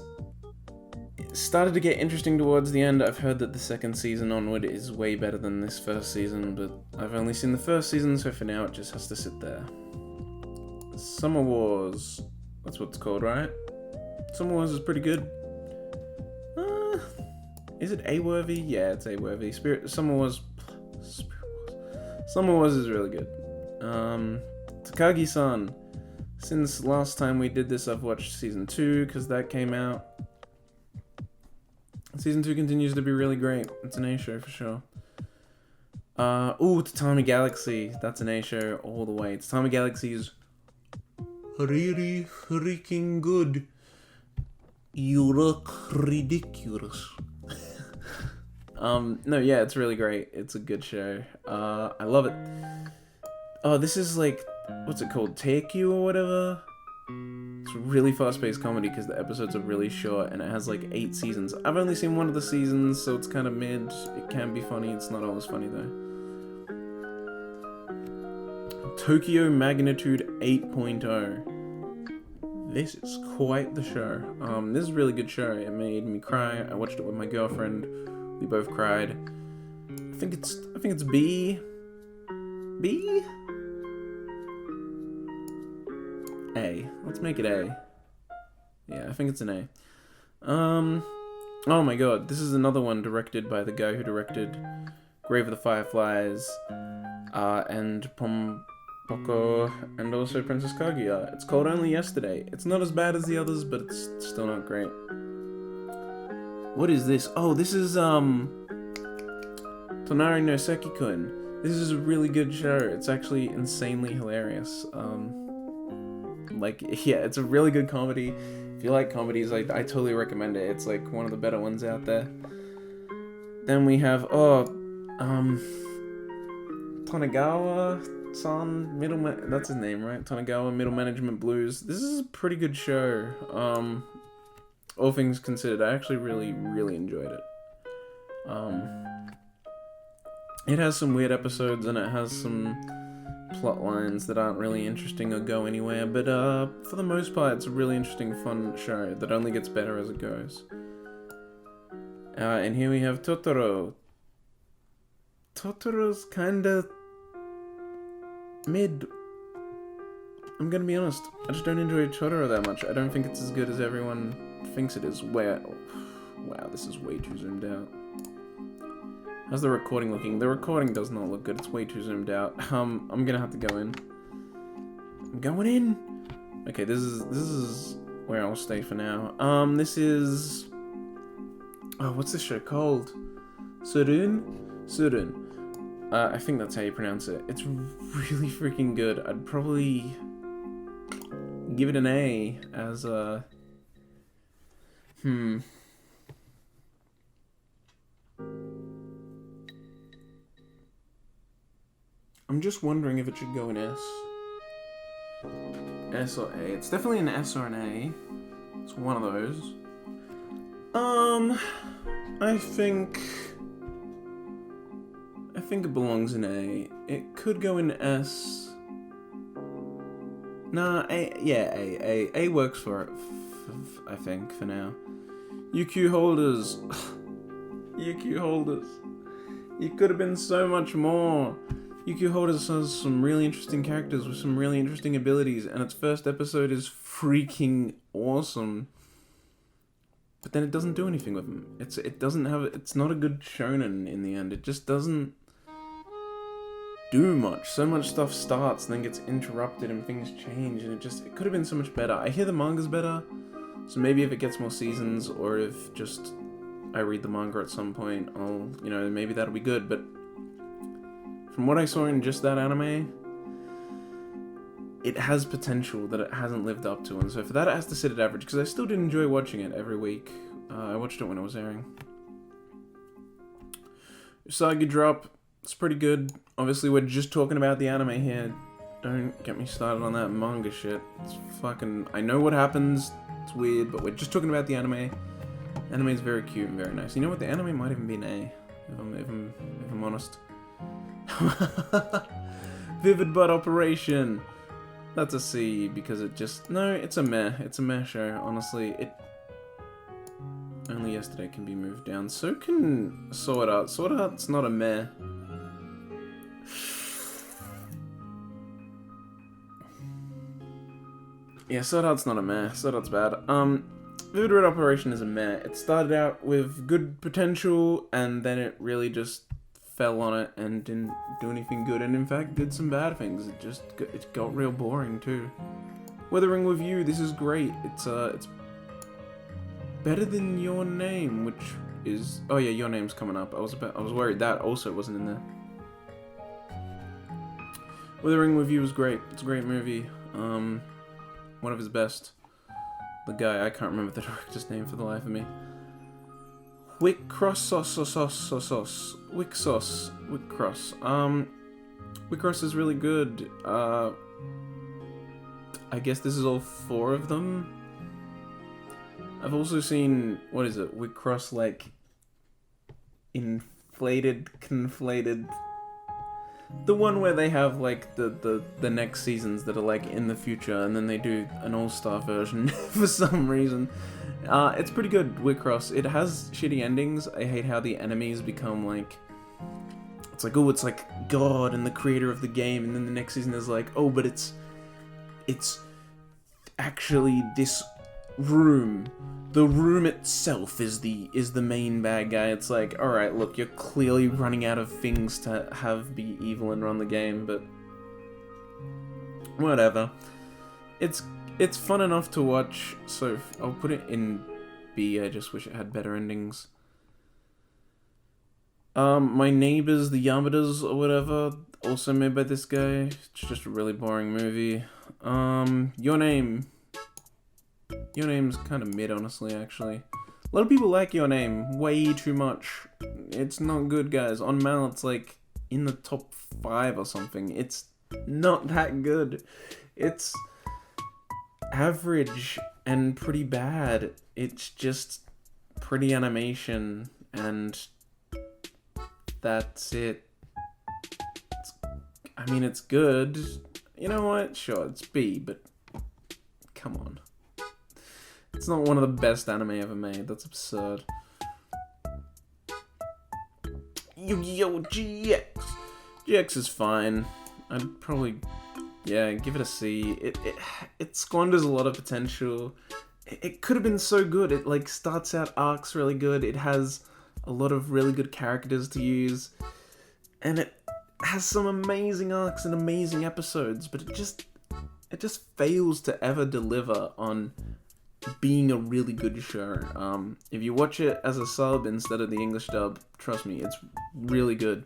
It started to get interesting towards the end. I've heard that the second season onward is way better than this first season, but I've only seen the first season, so for now it just has to sit there. Summer Wars. That's what it's called, right? Summer Wars is pretty good. Is it A-worthy? Yeah, it's A-worthy. Summer Wars is really good. Takagi-san. Since last time we did this, I've watched Season 2, because that came out. Season 2 continues to be really great. It's an A show for sure. Tatami Galaxy. That's an A show all the way. Tatami Galaxy is really freaking good. You look ridiculous. No, yeah, it's really great. It's a good show. I love it. Oh, this is like, what's it called? Take You or whatever? It's a really fast-paced comedy because the episodes are really short and it has like 8 seasons. I've only seen one of the seasons, so it's kind of mid. It can be funny. It's not always funny though. Tokyo Magnitude 8.0. This is quite the show. This is a really good show. It made me cry. I watched it with my girlfriend. We both cried. I think it's B. B? A. Let's make it A. Yeah, I think it's an A. Oh my god, this is another one directed by the guy who directed Grave of the Fireflies, and Pompoko, and also Princess Kaguya. It's called Only Yesterday. It's not as bad as the others, but it's still not great. What is this? Oh, this is, Tonari no Seki-kun. This is a really good show. It's actually insanely hilarious. Yeah, it's a really good comedy. If you like comedies, I totally recommend it. It's like one of the better ones out there. Then we have, Tonagawa-san, that's his name, right? Tonagawa Middle Management Blues. This is a pretty good show. All things considered, I actually really, really enjoyed it. It has some weird episodes and it has some plot lines that aren't really interesting or go anywhere, but for the most part, it's a really interesting, fun show that only gets better as it goes. And here we have Totoro. Totoro's kinda mid. I'm gonna be honest, I just don't enjoy Totoro that much. I don't think it's as good as everyone thinks it is. Wow, this is way too zoomed out. How's the recording looking? The recording does not look good, it's way too zoomed out. I'm gonna have to go in. I'm going in! Okay, this is where I'll stay for now. This is... Oh, what's this show called? Surun? I think that's how you pronounce it. It's really freaking good. I'd probably give it an A as a... I'm just wondering if it should go in S. S or A. It's definitely an S or an A. It's one of those. I think it belongs in A. It could go in S. Nah, A. Yeah, A. A works for it. I think for now. UQ holders. UQ holders. You could have been so much more. UQ Holders has some really interesting characters with some really interesting abilities, and its first episode is freaking awesome. But then it doesn't do anything with them. It's not a good shonen in the end. It just doesn't do much. So much stuff starts and then gets interrupted and things change, and it could have been so much better. I hear the manga's better, so maybe if it gets more seasons, or if just I read the manga at some point, maybe that'll be good, but from what I saw in just that anime, it has potential that it hasn't lived up to, and so for that it has to sit at average, because I still did enjoy watching it every week. I watched it when it was airing. Usagi Drop, it's pretty good. Obviously we're just talking about the anime here. Don't get me started on that manga shit. It's fucking... I know what happens, it's weird, but we're just talking about the anime. Anime is very cute and very nice. You know what, the anime might even be an A, if I'm honest. Vivid Butt Operation. That's a C because it just... No, it's a meh. It's a meh show, honestly. It... Only yesterday can be moved down. So can Sword Art. Sword Art's not a meh. Yeah, Sword Art's not a meh. Sword Art's bad. Vivid Red Operation is a meh. It started out with good potential, and then it really just fell on it and didn't do anything good, and in fact did some bad things. It got real boring too. Weathering with You, this is great. It's better than Your Name, which is... Oh yeah, Your Name's coming up. I was worried that also wasn't in there. Weathering with You is great. It's a great movie. One of his best. The guy, I can't remember the director's name for the life of me. Wickross. Wickross is really good. I guess this is all 4 of them. I've also seen, what is it? Wickross, like, conflated. The one where they have, like, the next seasons that are, like, in the future, and then they do an all-star version for some reason. It's pretty good, Wickross. It has shitty endings. I hate how the enemies become, like... It's like, oh, it's like God and the creator of the game, and then the next season is like, oh, but it's actually this room. The room itself is the main bad guy. It's like, alright, look, you're clearly running out of things to have be evil and run the game, but... Whatever. It's fun enough to watch, so I'll put it in B. I just wish it had better endings. My Neighbors, the Yamadas, or whatever, also made by this guy. It's just a really boring movie. Your Name. Your Name's kind of mid, honestly, actually. A lot of people like Your Name way too much. It's not good, guys. On Mal, it's like in the top 5 or something. It's not that good. It's average and pretty bad. It's just pretty animation, and that's it. It's good. You know what? Sure, it's B, but come on. It's not one of the best anime ever made. That's absurd. Yu-Gi-Oh! GX! GX is fine. I'd probably, yeah, give it a C. It squanders a lot of potential. It could have been so good. It, like, starts out arcs really good. It has a lot of really good characters to use. And it has some amazing arcs and amazing episodes, but it just fails to ever deliver on being a really good show. If you watch it as a sub instead of the English dub, trust me, it's really good.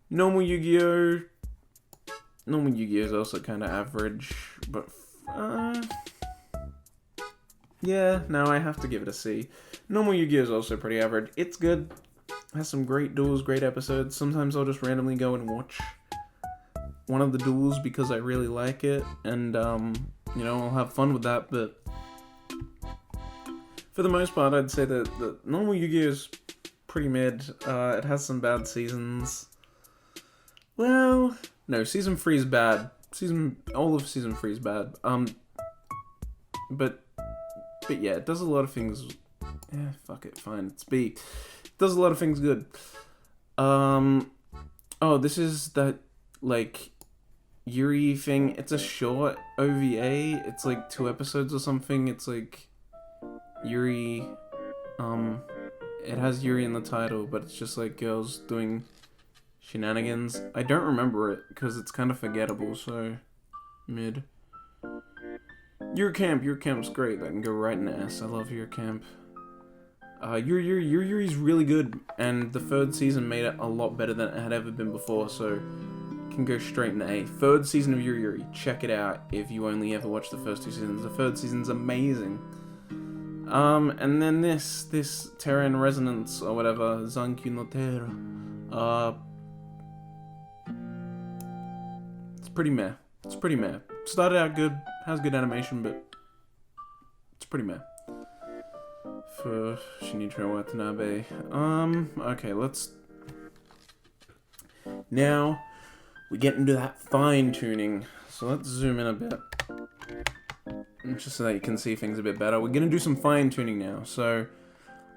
Normal Yu-Gi-Oh! Normal Yu-Gi-Oh! Is also kind of average, but yeah, no, I have to give it a C. Normal Yu-Gi-Oh! Is also pretty average. It's good. Has some great duels, great episodes. Sometimes I'll just randomly go and watch one of the duels because I really like it, and you know, I'll have fun with that. But for the most part, I'd say that the normal Yu-Gi-Oh! Is pretty mid. It has some bad seasons. Well, no, season 3 is bad. All of season 3 is bad. But yeah, it does a lot of things. Yeah, fuck it, fine, it's B. It does a lot of things good. Oh, this is that, like, Yuri thing. It's a short OVA. It's like 2 episodes or something. It's like Yuri. It has Yuri in the title, but it's just like girls doing shenanigans. I don't remember it because it's kind of forgettable. So mid. Your camp's great. That can go right in the S. I love your camp. Yuri's really good, and the 3rd season made it a lot better than it had ever been before, so it can go straight into A. 3rd season of Yuri, check it out if you only ever watched the first 2 seasons. The 3rd season's amazing. And then this Terra in Resonance, or whatever, Zankyou no Terra, it's pretty meh. Started out good, has good animation, but it's pretty meh. For Shinichiro Watanabe. Okay, let's... Now, we get into that fine-tuning. So let's zoom in a bit. Just so that you can see things a bit better. We're gonna do some fine-tuning now. So,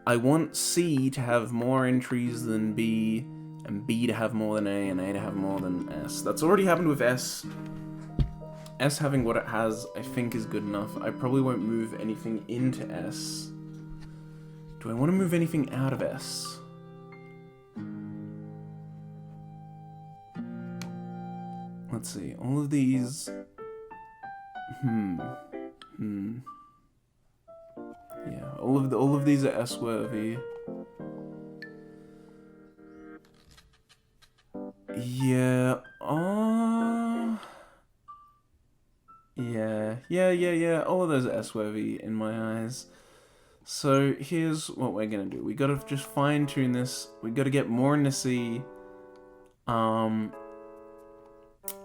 I want C to have more entries than B, and B to have more than A, and A to have more than S. That's already happened with S. S having what it has, I think, is good enough. I probably won't move anything into S. Do I want to move anything out of S? Let's see. All of these... Yeah, all of these are S-worthy. Yeah. Yeah. All of those are S-worthy in my eyes. So here's what we're gonna do. We gotta just fine tune this. We gotta get more into C. And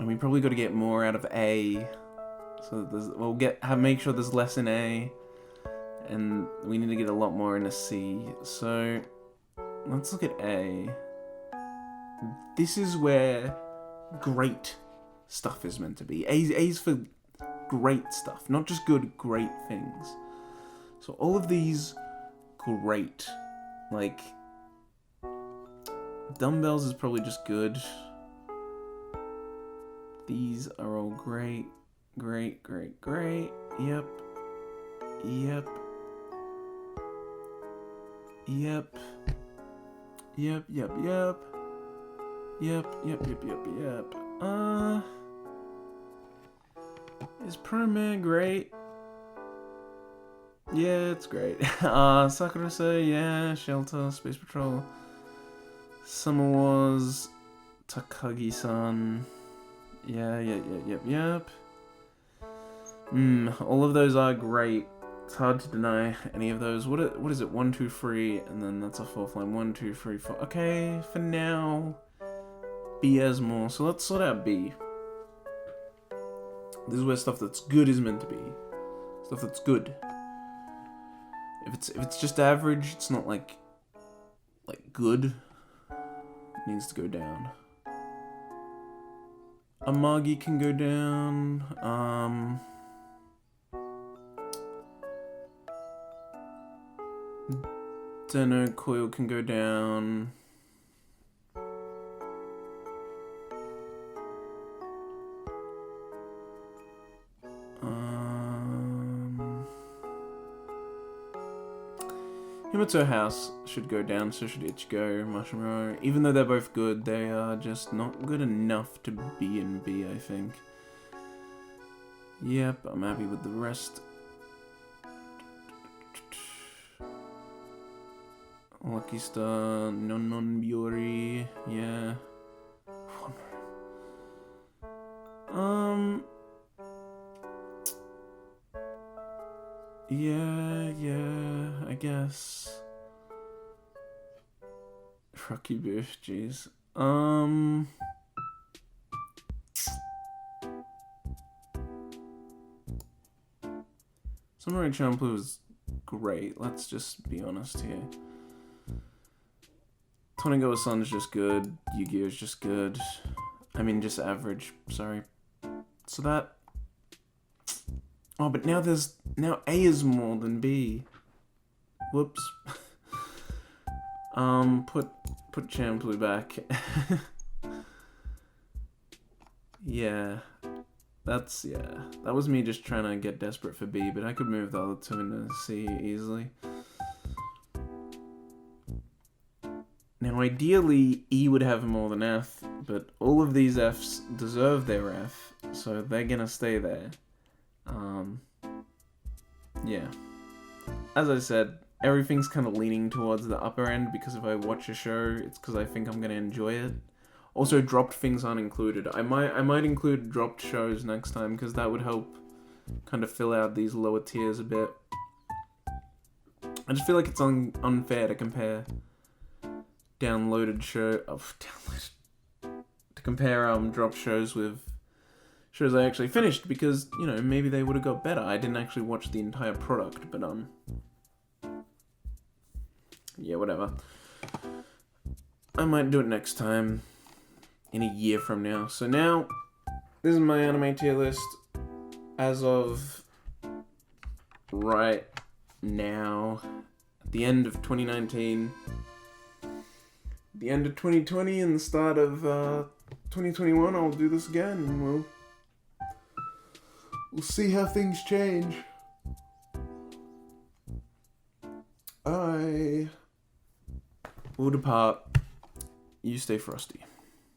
we probably gotta get more out of A. So that make sure there's less in A. And we need to get a lot more into C. So let's look at A. This is where great stuff is meant to be. A's for great stuff, not just good, great things. So all of these, great. Like, Dumbbells is probably just good. These are all great. Yep. Is Promare great? Yeah, it's great. Sakurase, yeah, Shelter, Space Patrol, Summer Wars, Takagi-san, yep. All of those are great. It's hard to deny any of those. What is it? 1, 2, 3, and then that's a 4th line. 1, 2, 3, 4. Okay, for now, B has more. So let's sort out B. This is where stuff that's good is meant to be. Stuff that's good. If it's just average, it's not like good. It needs to go down. Amagi can go down. Deno Coil can go down. Himito House should go down, so should Ichigo, Mashiro. Even though they're both good, they are just not good enough to be in B, I think. Yep, I'm happy with the rest. Lucky Star, Non Biori, yeah. Yeah, I guess. Rocky Booth, jeez. Samurai Champloo is great, let's just be honest here. Tonigawa-san's just good, Yu-Gi-Oh's just good. I mean, just average, sorry. So that... Oh, but now A is more than B. Whoops. Put Champloo back. Yeah. That was me just trying to get desperate for B, but I could move the other two into C easily. Now, ideally, E would have more than F, but all of these Fs deserve their F, so they're gonna stay there. Yeah. As I said, everything's kind of leaning towards the upper end, because if I watch a show, it's because I think I'm gonna enjoy it. Also, dropped things aren't included. I might include dropped shows next time, because that would help kind of fill out these lower tiers a bit. I just feel like it's unfair to compare to compare dropped shows with shows I actually finished, because, you know, maybe they would have got better. I didn't actually watch the entire product, but yeah, whatever. I might do it next time, in a year from now. So now, this is my anime tier list as of right now, at the end of 2019, the end of 2020 and the start of 2021. I'll do this again, and we'll see how things change. I will depart. You stay frosty.